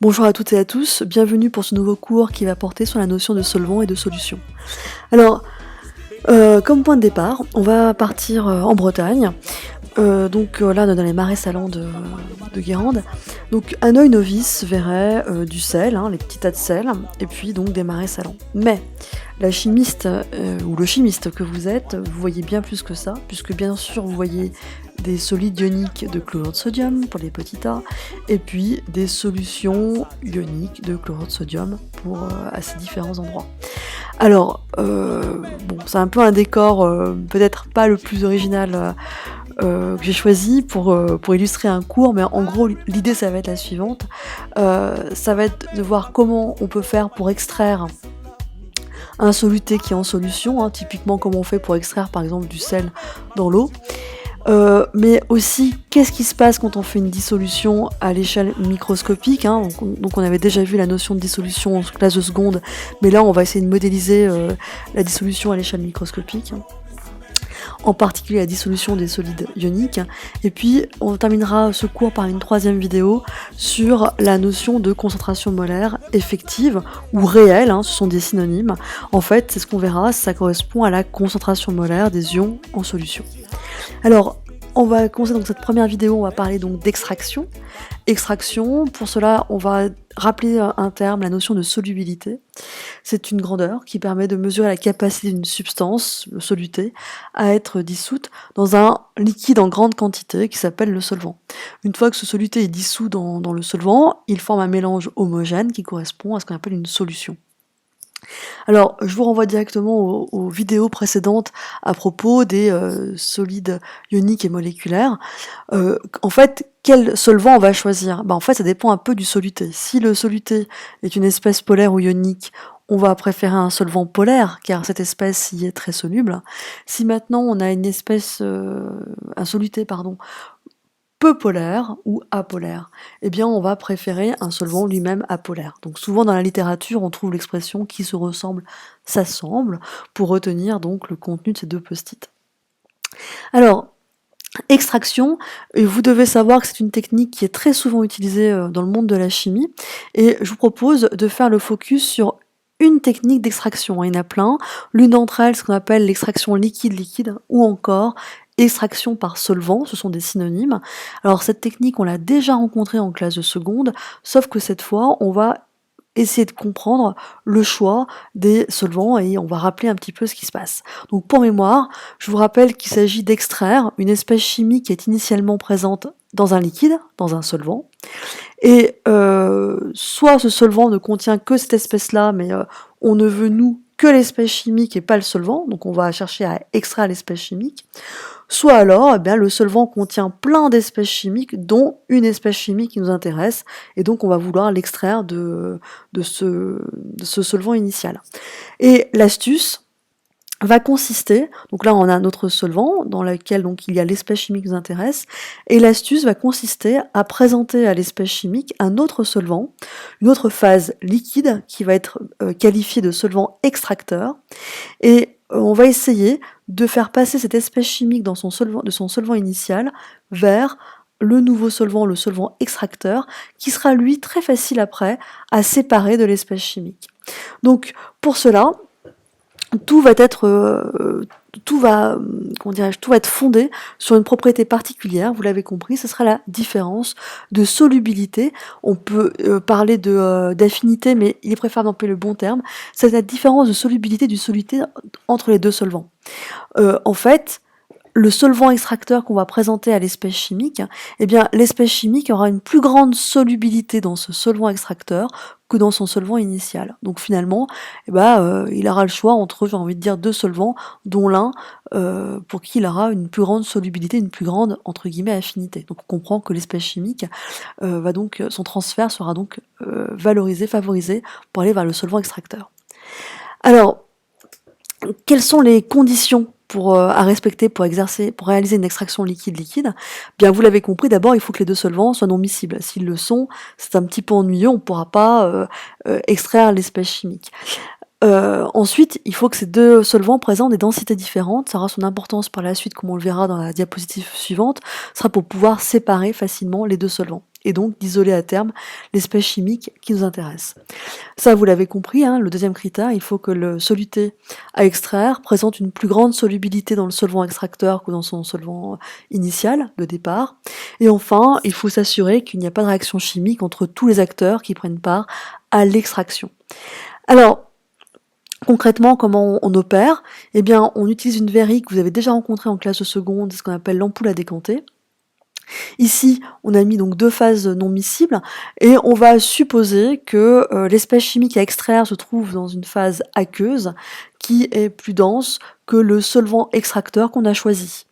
Bonjour à toutes et à tous, bienvenue pour ce nouveau cours qui va porter sur la notion de solvant et de solution. Alors, comme point de départ, on va partir en Bretagne, là on est dans les marais salants de Guérande. Donc un œil novice verrait du sel, les petits tas de sel, et puis donc des marais salants. Mais la chimiste ou le chimiste que vous êtes, vous voyez bien plus que ça, puisque bien sûr vous voyez des solides ioniques de chlorure de sodium pour les petits A, et puis des solutions ioniques de chlorure de sodium pour à ces différents endroits. Alors, bon, c'est un peu un décor peut-être pas le plus original que j'ai choisi pour illustrer un cours, mais en gros l'idée ça va être la suivante. Ça va être de voir comment on peut faire pour extraire un soluté qui est en solution, typiquement comment on fait pour extraire par exemple du sel dans l'eau. Mais aussi, qu'est-ce qui se passe quand on fait une dissolution à l'échelle microscopique, donc on avait déjà vu la notion de dissolution en classe de seconde, mais là on va essayer de modéliser la dissolution à l'échelle microscopique, en particulier la dissolution des solides ioniques. Et puis on terminera ce cours par une troisième vidéo sur la notion de concentration molaire effective ou réelle, ce sont des synonymes. En fait, c'est ce qu'on verra, ça correspond à la concentration molaire des ions en solution. Alors, on va commencer donc cette première vidéo, on va parler donc d'extraction. Extraction, pour cela, on va rappeler un terme, la notion de solubilité. C'est une grandeur qui permet de mesurer la capacité d'une substance, le soluté, à être dissoute dans un liquide en grande quantité qui s'appelle le solvant. Une fois que ce soluté est dissous dans le solvant, il forme un mélange homogène qui correspond à ce qu'on appelle une solution. Alors, je vous renvoie directement aux vidéos précédentes à propos des solides ioniques et moléculaires. En fait, quel solvant on va choisir ? En fait, ça dépend un peu du soluté. Si le soluté est une espèce polaire ou ionique, on va préférer un solvant polaire, car cette espèce y est très soluble. Si maintenant on a un soluté, peu polaire ou apolaire, eh bien on va préférer un solvant lui-même apolaire. Donc souvent dans la littérature on trouve l'expression qui se ressemble s'assemble pour retenir donc le contenu de ces deux post-it. Alors, extraction, vous devez savoir que c'est une technique qui est très souvent utilisée dans le monde de la chimie, et je vous propose de faire le focus sur une technique d'extraction. Il y en a plein. L'une d'entre elles, ce qu'on appelle l'extraction liquide-liquide, ou encore extraction par solvant, ce sont des synonymes. Alors cette technique, on l'a déjà rencontrée en classe de seconde, sauf que cette fois, on va essayer de comprendre le choix des solvants et on va rappeler un petit peu ce qui se passe. Donc pour mémoire, je vous rappelle qu'il s'agit d'extraire une espèce chimique qui est initialement présente dans un liquide, dans un solvant, et soit ce solvant ne contient que cette espèce-là, mais on ne veut, nous, que l'espèce chimique et pas le solvant, donc on va chercher à extraire l'espèce chimique, soit alors, le solvant contient plein d'espèces chimiques, dont une espèce chimique qui nous intéresse, et donc on va vouloir l'extraire de ce solvant initial. Et l'astuce va consister, donc là on a notre solvant dans lequel donc il y a l'espèce chimique qui nous intéresse, et l'astuce va consister à présenter à l'espèce chimique un autre solvant, une autre phase liquide qui va être qualifiée de solvant extracteur, et on va essayer de faire passer cette espèce chimique de son solvant initial vers le nouveau solvant, le solvant extracteur, qui sera lui très facile après à séparer de l'espèce chimique. Donc pour cela, tout va être fondé sur une propriété particulière, vous l'avez compris, ce sera la différence de solubilité. On peut parler d'affinité, mais il est préférable d'employer le bon terme. C'est la différence de solubilité du soluté entre les deux solvants. En fait, le solvant extracteur qu'on va présenter à l'espèce chimique, l'espèce chimique aura une plus grande solubilité dans ce solvant extracteur que dans son solvant initial. Donc finalement, il aura le choix entre, j'ai envie de dire, deux solvants, dont l'un pour qui il aura une plus grande solubilité, une plus grande, entre guillemets, affinité. Donc on comprend que l'espèce chimique son transfert sera donc favorisé pour aller vers le solvant extracteur. Alors, quelles sont les conditions à respecter pour réaliser une extraction liquide-liquide ? Vous l'avez compris, d'abord il faut que les deux solvants soient non miscibles. S'ils le sont, c'est un petit peu ennuyeux, on ne pourra pas extraire l'espèce chimique. Ensuite, il faut que ces deux solvants présentent des densités différentes. Ça aura son importance par la suite, comme on le verra dans la diapositive suivante, ce sera pour pouvoir séparer facilement les deux solvants et donc d'isoler à terme l'espèce chimique qui nous intéresse. Ça, vous l'avez compris, hein, le deuxième critère, il faut que le soluté à extraire présente une plus grande solubilité dans le solvant extracteur que dans son solvant initial de départ. Et enfin, il faut s'assurer qu'il n'y a pas de réaction chimique entre tous les acteurs qui prennent part à l'extraction. Alors, concrètement, comment on opère? Eh bien, on utilise une verrie que vous avez déjà rencontrée en classe de seconde, ce qu'on appelle l'ampoule à décanter. Ici, on a mis donc deux phases non miscibles et on va supposer que l'espèce chimique à extraire se trouve dans une phase aqueuse qui est plus dense que le solvant extracteur qu'on a choisi.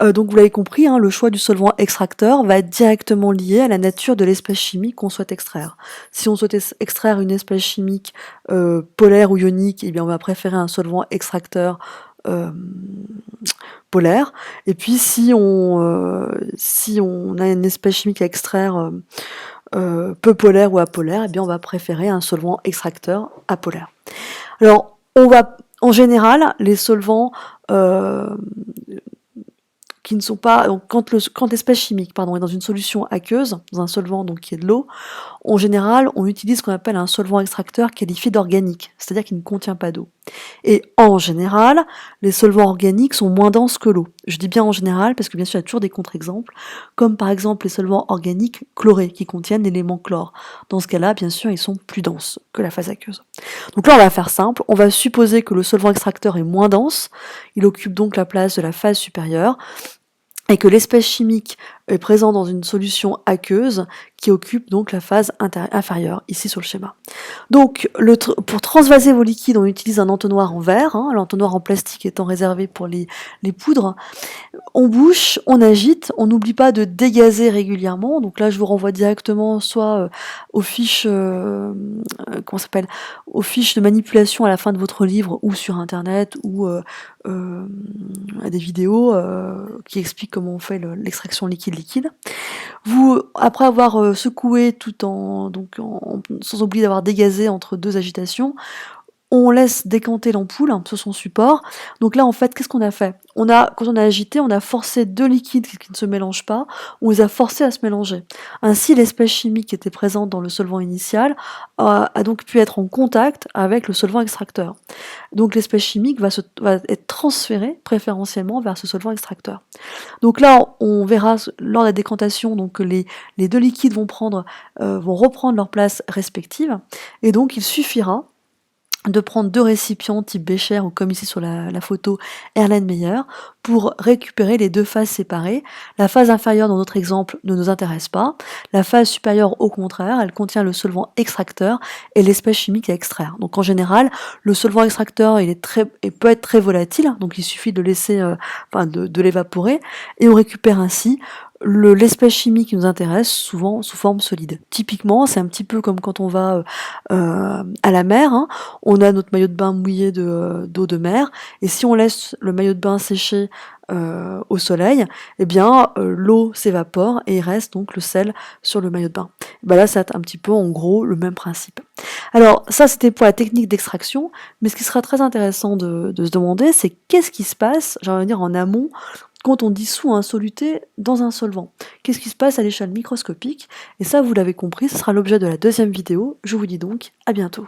Donc vous l'avez compris, hein, le choix du solvant extracteur va être directement lié à la nature de l'espèce chimique qu'on souhaite extraire. Si on souhaite extraire une espèce chimique polaire ou ionique, eh bien on va préférer un solvant extracteur polaire. Et puis si on a une espèce chimique à extraire peu polaire ou apolaire, eh bien on va préférer un solvant extracteur apolaire. Alors en général, les solvants qui ne sont pas, donc quand l'espèce chimique est dans une solution aqueuse, dans un solvant donc qui est de l'eau, en général, on utilise ce qu'on appelle un solvant extracteur qualifié d'organique, c'est-à-dire qu'il ne contient pas d'eau. Et en général, les solvants organiques sont moins denses que l'eau. Je dis bien en général parce que bien sûr il y a toujours des contre-exemples, comme par exemple les solvants organiques chlorés qui contiennent l'élément chlore. Dans ce cas-là, bien sûr, ils sont plus denses que la phase aqueuse. Donc là, on va faire simple, on va supposer que le solvant extracteur est moins dense, il occupe donc la place de la phase supérieure, et que l'espèce chimique est présente dans une solution aqueuse qui occupe donc la phase inférieure, ici sur le schéma. Donc, pour transvaser vos liquides, on utilise un entonnoir en verre, hein, l'entonnoir en plastique étant réservé pour les poudres. On bouche, on agite, on n'oublie pas de dégazer régulièrement. Donc là, je vous renvoie directement soit aux fiches, aux fiches de manipulation à la fin de votre livre, ou sur internet, ou à des vidéos qui expliquent comment on fait l'extraction liquide-liquide. Vous, après avoir secoué sans oublier d'avoir dégazé entre deux agitations, on laisse décanter l'ampoule sur son support. Donc là, en fait, qu'est-ce qu'on a fait? Quand on a agité, on a forcé deux liquides qui ne se mélangent pas, on les a forcés à se mélanger. Ainsi, l'espèce chimique qui était présente dans le solvant initial a donc pu être en contact avec le solvant extracteur. Donc l'espèce chimique va être transférée préférentiellement vers ce solvant extracteur. Donc là, on verra lors de la décantation donc, que les deux liquides vont reprendre leur place respective, et donc il suffira de prendre deux récipients type bécher ou comme ici sur la photo Erlenmeyer pour récupérer les deux phases séparées. La phase inférieure dans notre exemple ne nous intéresse pas. La phase supérieure au contraire, elle contient le solvant extracteur et l'espèce chimique à extraire. Donc en général, le solvant extracteur il peut être très volatile, donc il suffit de laisser, de l'évaporer et on récupère ainsi l'espèce chimique qui nous intéresse, souvent sous forme solide. Typiquement, c'est un petit peu comme quand on va à la mer, hein. On a notre maillot de bain mouillé d'eau de mer, et si on laisse le maillot de bain sécher au soleil, eh bien l'eau s'évapore et il reste donc le sel sur le maillot de bain. Ben là, c'est un petit peu en gros le même principe. Alors ça, c'était pour la technique d'extraction, mais ce qui sera très intéressant de se demander, c'est qu'est-ce qui se passe, j'ai envie de dire en amont, quand on dissout un soluté dans un solvant. Qu'est-ce qui se passe à l'échelle microscopique? Et ça, vous l'avez compris, ce sera l'objet de la deuxième vidéo. Je vous dis donc à bientôt.